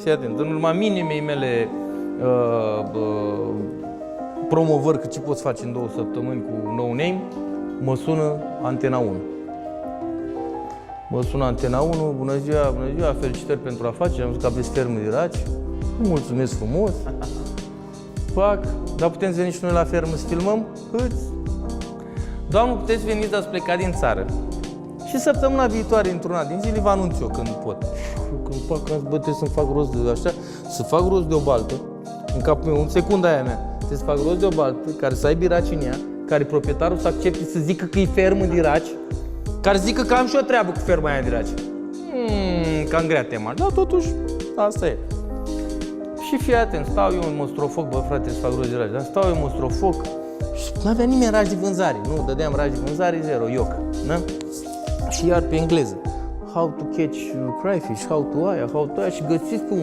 Fii atent, în urma minimei mele promovări că ce poți face în 2 săptămâni cu No Name, mă sună Antena 1. Mă sună Antena 1, bună ziua, felicitări pentru afacere, am zis că aveți fermă de raci, mulțumesc frumos. Fac, dar putem să venim și noi la fermă să filmăm? Hâți! Doamnă, puteți veni, dar să pleca din țară. Și săptămâna viitoare, într-una din zile, vă anunț eu când pot. Când fac, bă, trebuie să-mi fac rost de așa, să fac rost de o baltă, în capul meu, în secunda aia mea, trebuie să fac rost de o baltă, care să aibă raci în ea, care proprietarul să accepte să zică că e fermă de raci, care să zică că am și o treabă cu ferma aia de raci. Cam grea tema, dar totuși, asta e. Și fii atent, stau eu în Mostrofoc, bă frate, să fac rost de raci, dar stau eu în Mostrofoc și nu avea nimeni raci de vânzare, nu, dădeam raci de vânzare, zero, ioc, da? Și iar pe engleză. How to catch crayfish, how to aia, și găsiți pe un